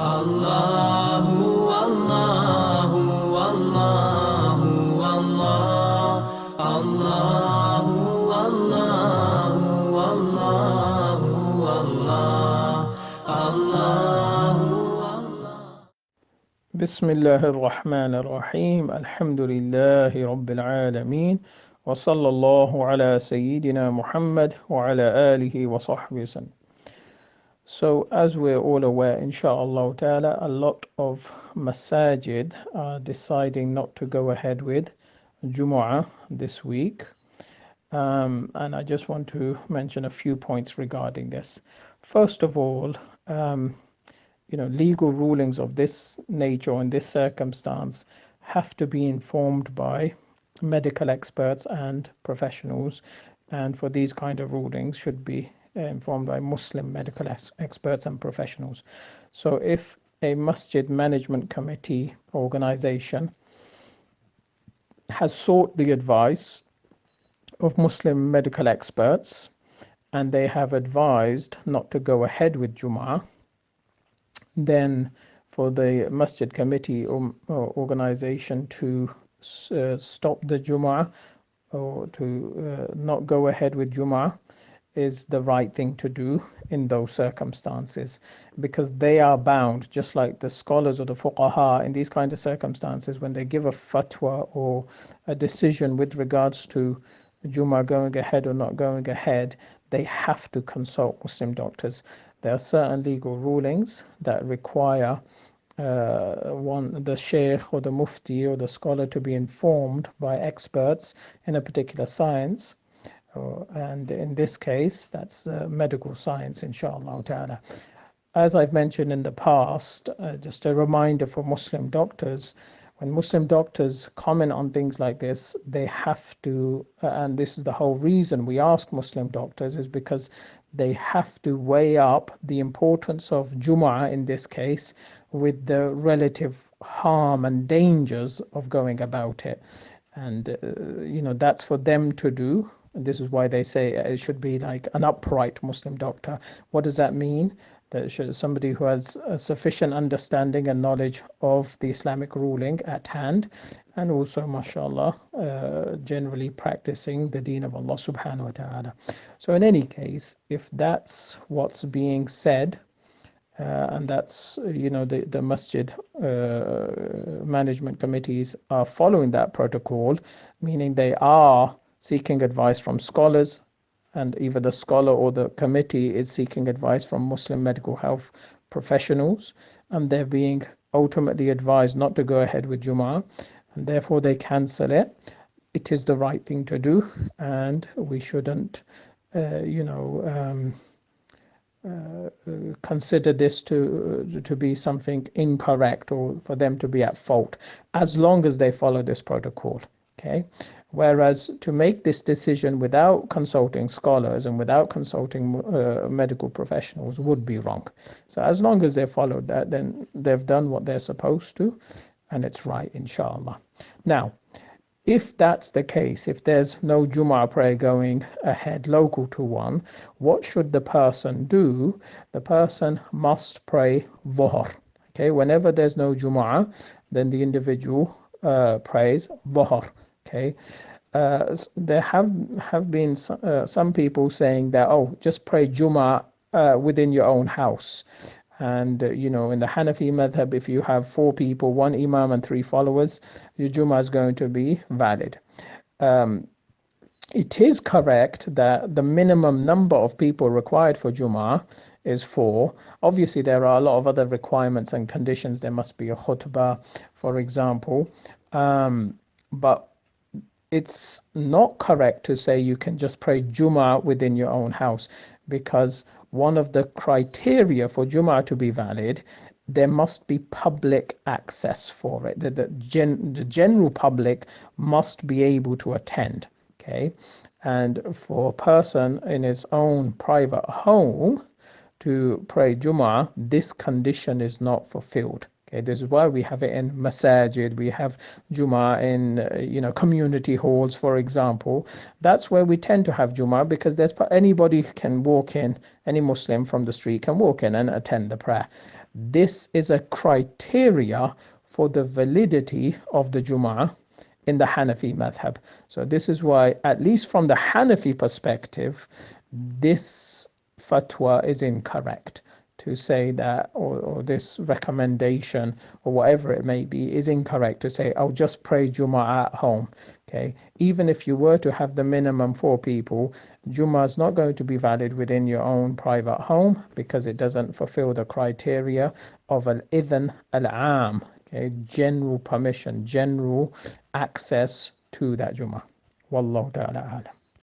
Allahu, Allahu, Allahu, Allah. Allahu, Allahu, Allahu, Allah. Allahu, Allah. Bismillah ar-Rahman ar-Rahim. Alhamdulillahi Rabbil Alameen. Wa sallallahu ala Sayyidina Muhammad wa ala alihi wa sahbihi wasallam. So, as we're all aware, inshallah ta'ala, a lot of masajid are deciding not to go ahead with Jummuah this week. And I just want to mention a few points regarding this. First of all, legal rulings of this nature in this circumstance have to be informed by medical experts and professionals, and for these kind of rulings should be informed by Muslim medical experts and professionals. So if a masjid management committee organization has sought the advice of Muslim medical experts and they have advised not to go ahead with Jum'ah, then for the masjid committee or organization to stop the Jum'ah or to not go ahead with Jum'ah is the right thing to do in those circumstances, because they are bound, just like the scholars or the fuqaha in these kind of circumstances, when they give a fatwa or a decision with regards to Jum'ah going ahead or not going ahead, they have to consult Muslim doctors. There are certain legal rulings that require the sheikh or the mufti or the scholar to be informed by experts in a particular science. And in this case, that's medical science, inshallah ta'ala. As I've mentioned in the past, just a reminder for Muslim doctors, when Muslim doctors comment on things like this, they have to, and this is the whole reason we ask Muslim doctors, is because they have to weigh up the importance of Jum'ah in this case with the relative harm and dangers of going about it. And, that's for them to do. And this is why they say it should be like an upright Muslim doctor. What does that mean? That somebody who has a sufficient understanding and knowledge of the Islamic ruling at hand, and also, mashallah, generally practicing the deen of Allah subhanahu wa ta'ala. So in any case, if that's what's being said, and that's, the masjid management committees are following that protocol, meaning they are seeking advice from scholars, and either the scholar or the committee is seeking advice from Muslim medical health professionals, and they're being ultimately advised not to go ahead with Jum'ah, and therefore they cancel it. It is the right thing to do, and we shouldn't, consider this to be something incorrect or for them to be at fault, as long as they follow this protocol. Okay. Whereas to make this decision without consulting scholars and without consulting medical professionals would be wrong. So as long as they followed that, then they've done what they're supposed to, and it's right, inshallah. Now, if that's the case, if there's no Jum'ah prayer going ahead local to one, what should the person do? The person must pray Dhuhr. Okay, whenever there's no Jum'ah, then the individual prays Dhuhr. Okay, there have been some people saying that, just pray Jum'ah within your own house. And, in the Hanafi madhab, if you have 4 people, 1 imam and 3 followers, your Jum'ah is going to be valid. It is correct that the minimum number of people required for Jum'ah is 4. Obviously, there are a lot of other requirements and conditions. There must be a khutbah, for example. But it's not correct to say you can just pray Jum'ah within your own house, because one of the criteria for Jum'ah to be valid, there must be public access for it. The general public must be able to attend. Okay, and for a person in his own private home to pray Jum'ah, this condition is not fulfilled. Okay, this is why we have it in masajid, we have Jummah in community halls, for example. That's where we tend to have Jummah, because anybody can walk in, any Muslim from the street can walk in and attend the prayer. This is a criteria for the validity of the Jummah in the Hanafi madhab. So this is why, at least from the Hanafi perspective, this fatwa is incorrect. To say that, or this recommendation, or whatever it may be, is incorrect. To say, I'll just pray Jummah at home. Okay, even if you were to have the minimum 4 people, Jummah is not going to be valid within your own private home, because it doesn't fulfill the criteria of al-idhan al-am. Okay, general permission, general access to that Jummah. Wallahu ta'ala alam.